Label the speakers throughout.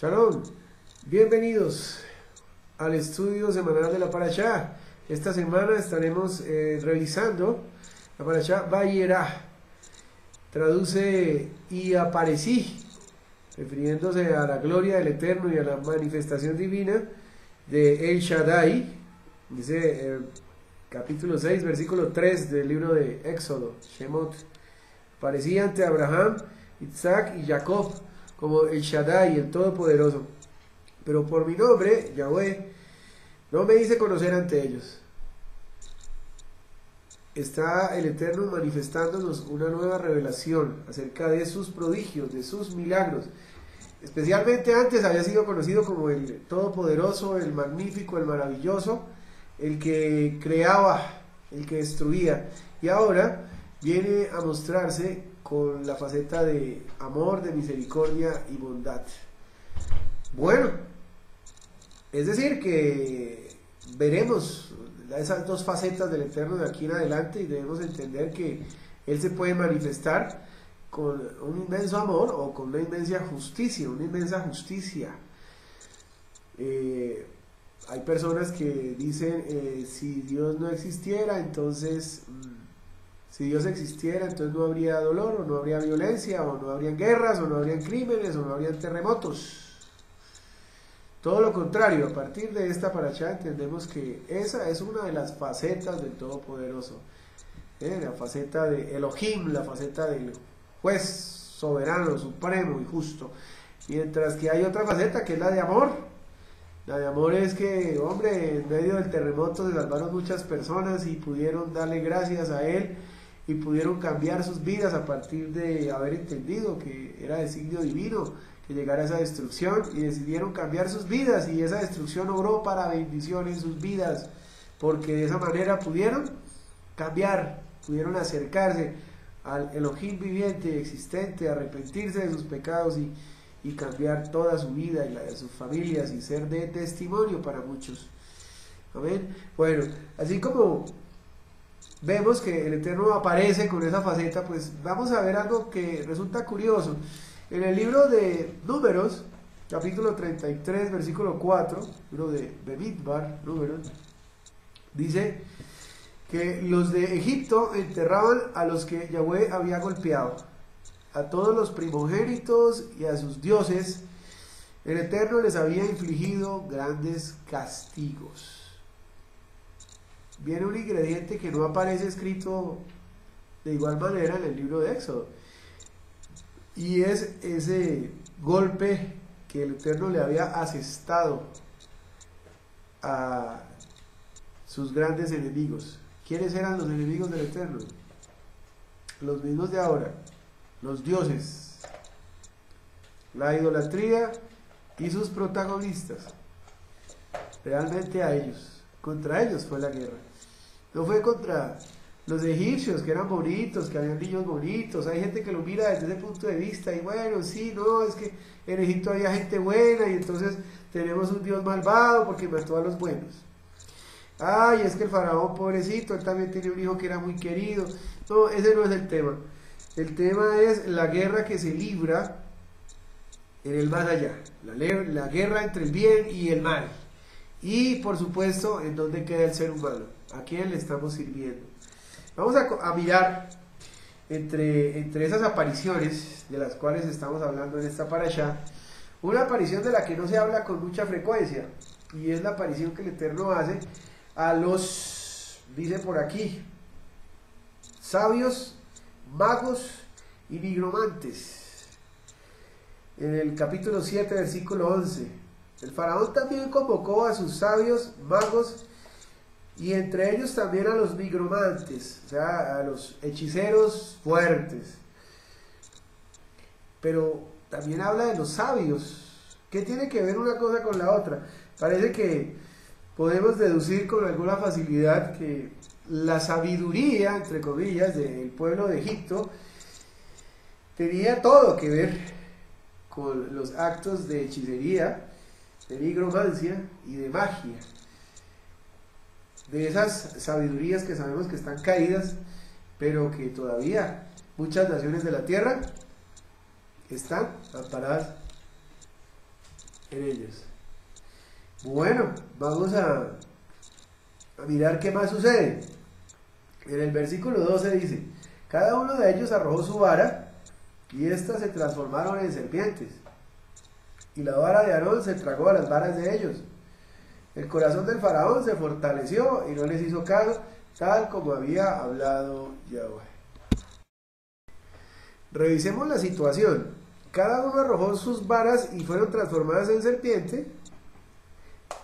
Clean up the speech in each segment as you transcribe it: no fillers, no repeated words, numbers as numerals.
Speaker 1: Shalom, bienvenidos al estudio semanal de la Parashá. Esta semana estaremos revisando la Parashá Vayera. Traduce y aparecí, refiriéndose a la gloria del Eterno y a la manifestación divina de El Shaddai. Dice capítulo 6, versículo 3 del libro de Éxodo, Shemot. Aparecí ante Abraham, Isaac y Jacob como El Shaddai, el Todopoderoso. Pero por mi nombre, Yahweh, no me hice conocer ante ellos. Está el Eterno manifestándonos una nueva revelación acerca de sus prodigios, de sus milagros. Especialmente antes había sido conocido como el Todopoderoso, el Magnífico, el Maravilloso, el que creaba, el que destruía. Y ahora viene a mostrarse con la faceta de amor, de misericordia y bondad. Bueno, es decir que veremos esas dos facetas del Eterno de aquí en adelante y debemos entender que Él se puede manifestar con un inmenso amor o con una inmensa justicia. Hay personas que dicen, si Dios no existiera, entonces... Si Dios existiera, entonces no habría dolor, o no habría violencia, o no habrían guerras, o no habrían crímenes, o no habrían terremotos. Todo lo contrario, a partir de esta parashá entendemos que esa es una de las facetas del Todopoderoso. La faceta de Elohim, la faceta del juez soberano, supremo y justo. Mientras que hay otra faceta que es la de amor. La de amor es que, hombre, en medio del terremoto se salvaron muchas personas y pudieron darle gracias a Él y pudieron cambiar sus vidas a partir de haber entendido que era designio divino que llegara esa destrucción, y decidieron cambiar sus vidas, y esa destrucción obró para bendición en sus vidas, porque de esa manera pudieron cambiar, pudieron acercarse al Elohim viviente y existente, arrepentirse de sus pecados y cambiar toda su vida y la de sus familias y ser de testimonio para muchos. Amén. Bueno, así como vemos que el Eterno aparece con esa faceta, pues vamos a ver algo que resulta curioso. En el libro de Números, capítulo 33, versículo 4, libro de Bemidbar, Números, dice que los de Egipto enterraban a los que Yahweh había golpeado, a todos los primogénitos y a sus dioses. El Eterno les había infligido grandes castigos. Viene un ingrediente que no aparece escrito de igual manera en el libro de Éxodo, y es ese golpe que el Eterno le había asestado a sus grandes enemigos. ¿Quiénes eran los enemigos del Eterno? Los mismos de ahora, los dioses, la idolatría y sus protagonistas. Realmente a ellos, contra ellos fue la guerra. No fue contra los egipcios, que eran bonitos, que habían niños bonitos. Hay gente que lo mira desde ese punto de vista y bueno, sí, no, es que en Egipto había gente buena y entonces tenemos un Dios malvado porque mató a los buenos. Ay, es que el faraón pobrecito, él también tenía un hijo que era muy querido. No, ese no es el tema. El tema es la guerra que se libra en el más allá, la guerra entre el bien y el mal, y por supuesto en dónde queda el ser humano, a quién le estamos sirviendo. Vamos a mirar entre esas apariciones de las cuales estamos hablando en esta parashá, una aparición de la que no se habla con mucha frecuencia, y es la aparición que el Eterno hace a los, dice por aquí, sabios, magos y nigromantes. En el capítulo 7, versículo 11, el faraón también convocó a sus sabios, magos, y entre ellos también a los nigromantes, o sea, a los hechiceros fuertes. Pero también habla de los sabios. ¿Qué tiene que ver una cosa con la otra? Parece que podemos deducir con alguna facilidad que la sabiduría, entre comillas, del pueblo de Egipto tenía todo que ver con los actos de hechicería, de nigromancia y de magia. De esas sabidurías que sabemos que están caídas, pero que todavía muchas naciones de la tierra están amparadas en ellos. Bueno, vamos a mirar qué más sucede. En el versículo 12 dice: cada uno de ellos arrojó su vara, y éstas se transformaron en serpientes, y la vara de Aarón se tragó a las varas de ellos. El corazón del faraón se fortaleció y no les hizo caso, tal como había hablado Yahweh. Revisemos la situación. Cada uno arrojó sus varas y fueron transformadas en serpiente,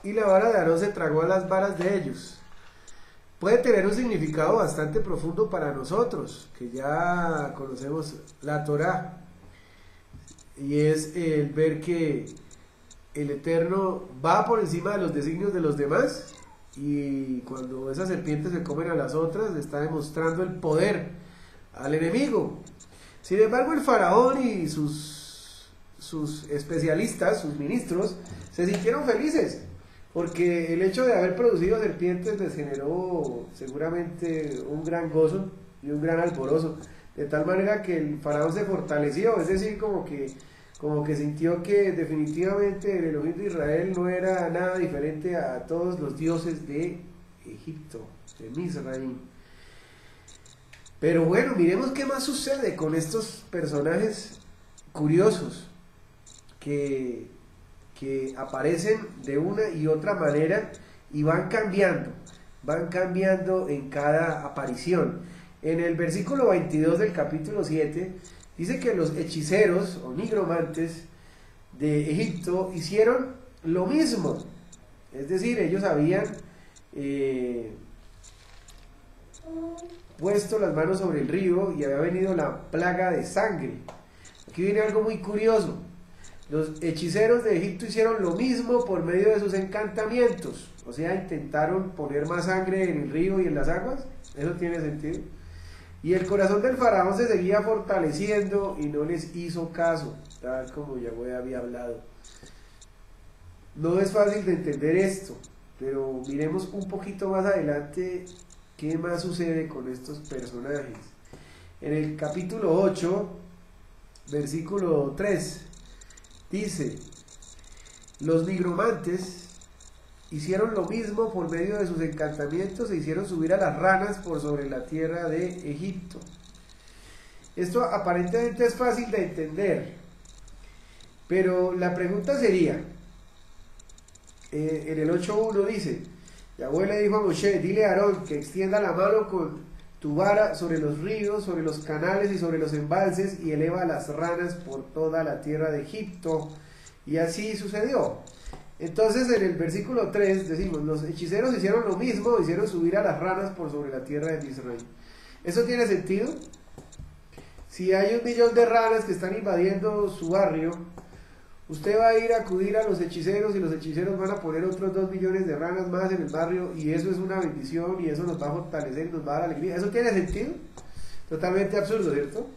Speaker 1: y la vara de Aarón se tragó a las varas de ellos. Puede tener un significado bastante profundo para nosotros, que ya conocemos la Torá, y es el ver que el Eterno va por encima de los designios de los demás, y cuando esas serpientes se comen a las otras, le está demostrando el poder al enemigo. Sin embargo, el faraón y sus especialistas, sus ministros, se sintieron felices, porque el hecho de haber producido serpientes les generó seguramente un gran gozo y un gran alborozo, de tal manera que el faraón se fortaleció, es decir, como que sintió que definitivamente el Elohim de Israel no era nada diferente a todos los dioses de Egipto, de Misraim. Pero bueno, miremos qué más sucede con estos personajes curiosos que aparecen de una y otra manera y van cambiando en cada aparición. En el versículo 22 del capítulo 7 dice que los hechiceros o nigromantes de Egipto hicieron lo mismo, es decir, ellos habían puesto las manos sobre el río y había venido la plaga de sangre. Aquí viene algo muy curioso. Los hechiceros de Egipto hicieron lo mismo por medio de sus encantamientos, o sea, intentaron poner más sangre en el río y en las aguas. Eso tiene sentido. Y el corazón del faraón se seguía fortaleciendo y no les hizo caso, tal como Yahweh había hablado. No es fácil de entender esto, pero miremos un poquito más adelante qué más sucede con estos personajes. En el capítulo 8, versículo 3, dice: los nigromantes hicieron lo mismo por medio de sus encantamientos e hicieron subir a las ranas por sobre la tierra de Egipto. Esto aparentemente es fácil de entender, pero la pregunta sería, en el 8.1 dice: Yahweh le dijo a Moshe, dile a Aarón que extienda la mano con tu vara sobre los ríos, sobre los canales y sobre los embalses, y eleva las ranas por toda la tierra de Egipto. Y así sucedió. Entonces en el versículo 3 decimos: los hechiceros hicieron lo mismo, hicieron subir a las ranas por sobre la tierra de Israel. ¿Eso tiene sentido? Si hay 1 millón de ranas que están invadiendo su barrio, usted va a ir a acudir a los hechiceros y los hechiceros van a poner otros 2 millones de ranas más en el barrio, y eso es una bendición y eso nos va a fortalecer y nos va a dar alegría. ¿Eso tiene sentido? Totalmente absurdo, ¿cierto?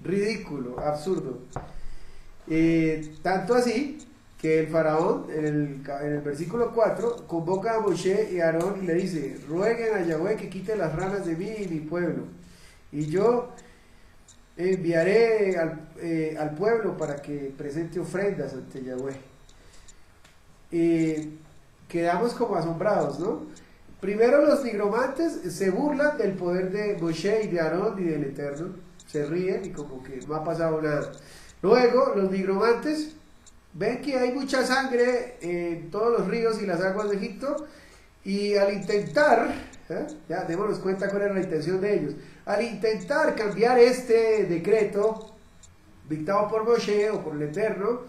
Speaker 1: Ridículo, absurdo. Tanto así que el faraón en el versículo 4 convoca a Moshe y a Aarón y le dice: rueguen a Yahweh que quite las ranas de mí y mi pueblo, y yo enviaré al pueblo para que presente ofrendas ante Yahweh. Quedamos como asombrados, ¿no? Primero los nigromantes se burlan del poder de Moshe y de Aarón y del Eterno, se ríen y como que no ha pasado nada. Luego los nigromantes ven que hay mucha sangre en todos los ríos y las aguas de Egipto, y al intentar, ya démonos cuenta cuál era la intención de ellos, al intentar cambiar este decreto dictado por Moshe o por el Eterno,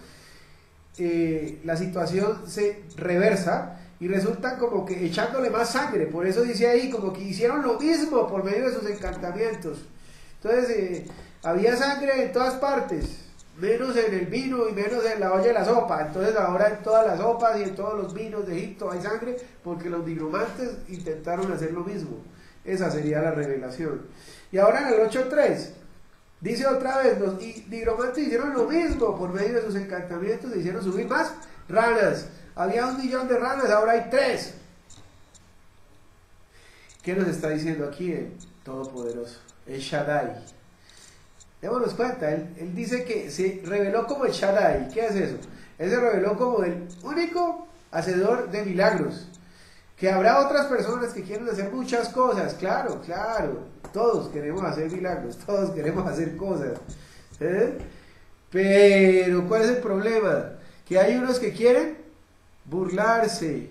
Speaker 1: la situación se reversa y resultan como que echándole más sangre. Por eso dice ahí como que hicieron lo mismo por medio de sus encantamientos. Entonces había sangre en todas partes, menos en el vino y menos en la olla de la sopa. Entonces ahora en todas las sopas y en todos los vinos de Egipto hay sangre porque los nigromantes intentaron hacer lo mismo. Esa sería la revelación. Y ahora en el 8.3 dice otra vez: los nigromantes hicieron lo mismo por medio de sus encantamientos, se hicieron subir más ranas. Había 1 millón de ranas, ahora hay 3. ¿Qué nos está diciendo aquí el Todopoderoso? El Shaddai. Démonos cuenta, él dice que se reveló como el Shaddai. ¿Qué es eso? Él se reveló como el único hacedor de milagros. Que habrá otras personas que quieren hacer muchas cosas, claro, todos queremos hacer milagros, todos queremos hacer cosas. Pero ¿cuál es el problema? Que hay unos que quieren burlarse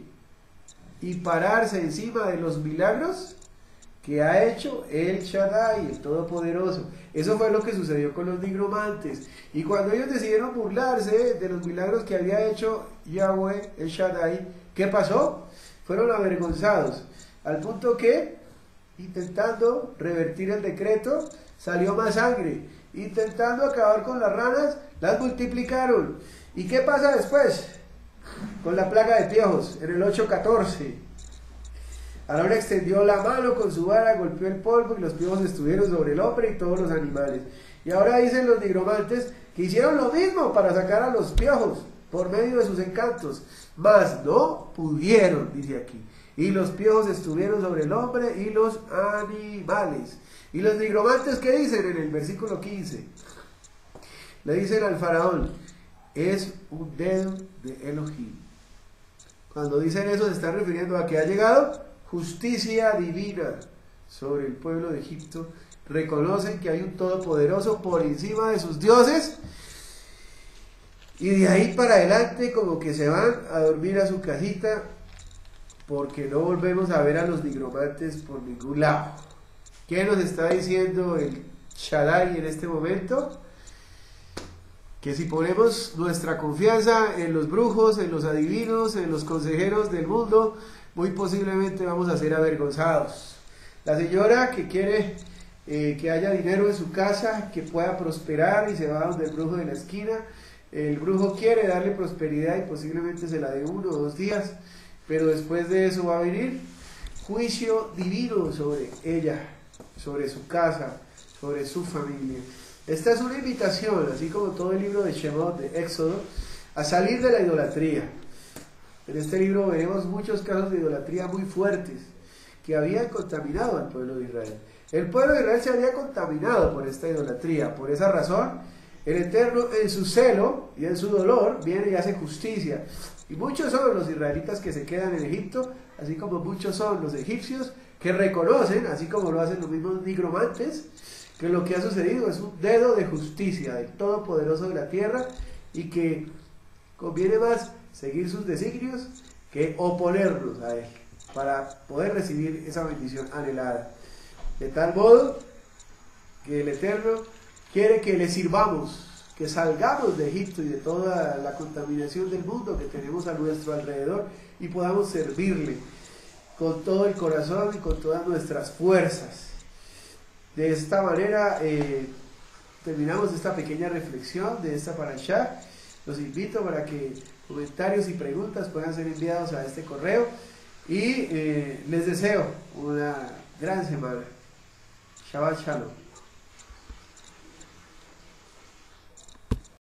Speaker 1: y pararse encima de los milagros que ha hecho el Shaddai, el Todopoderoso. Eso fue lo que sucedió con los nigromantes. Y cuando ellos decidieron burlarse de los milagros que había hecho Yahweh, el Shaddai, ¿qué pasó? Fueron avergonzados, al punto que, intentando revertir el decreto, salió más sangre. Intentando acabar con las ranas, las multiplicaron. ¿Y qué pasa después? Con la plaga de piojos, en el 8:14. Aarón extendió la mano con su vara, golpeó el polvo y los piojos estuvieron sobre el hombre y todos los animales. Y ahora dicen los nigromantes que hicieron lo mismo para sacar a los piojos por medio de sus encantos, mas no pudieron, dice aquí. Y los piojos estuvieron sobre el hombre y los animales. Y los nigromantes, ¿qué dicen en el versículo 15? Le dicen al faraón, es un dedo de Elohim. Cuando dicen eso se están refiriendo a que ha llegado justicia divina sobre el pueblo de Egipto. Reconocen que hay un todopoderoso por encima de sus dioses. Y de ahí para adelante como que se van a dormir a su casita porque no volvemos a ver a los nigromantes por ningún lado. ¿Qué nos está diciendo el Shaddai en este momento? Que si ponemos nuestra confianza en los brujos, en los adivinos, en los consejeros del mundo, muy posiblemente vamos a ser avergonzados. La señora que quiere que haya dinero en su casa, que pueda prosperar y se va donde el brujo de la esquina. El brujo quiere darle prosperidad y posiblemente se la dé 1 o 2 días, pero después de eso va a venir juicio divino sobre ella, sobre su casa, sobre su familia. Esta es una invitación, así como todo el libro de Shemot, de Éxodo, a salir de la idolatría. En este libro veremos muchos casos de idolatría muy fuertes que habían contaminado al pueblo de Israel. El pueblo de Israel se había contaminado por esta idolatría. Por esa razón, el Eterno en su celo y en su dolor viene y hace justicia. Y muchos son los israelitas que se quedan en Egipto, así como muchos son los egipcios que reconocen, así como lo hacen los mismos nigromantes, que lo que ha sucedido es un dedo de justicia del Todopoderoso de la tierra y que conviene más seguir sus designios que oponernos a él para poder recibir esa bendición anhelada. De tal modo que el Eterno quiere que le sirvamos, que salgamos de Egipto y de toda la contaminación del mundo que tenemos a nuestro alrededor y podamos servirle con todo el corazón y con todas nuestras fuerzas. De esta manera terminamos esta pequeña reflexión de esta parashá. Los invito para que comentarios y preguntas puedan ser enviados a este correo y les deseo una gran semana. Shabbat Shalom.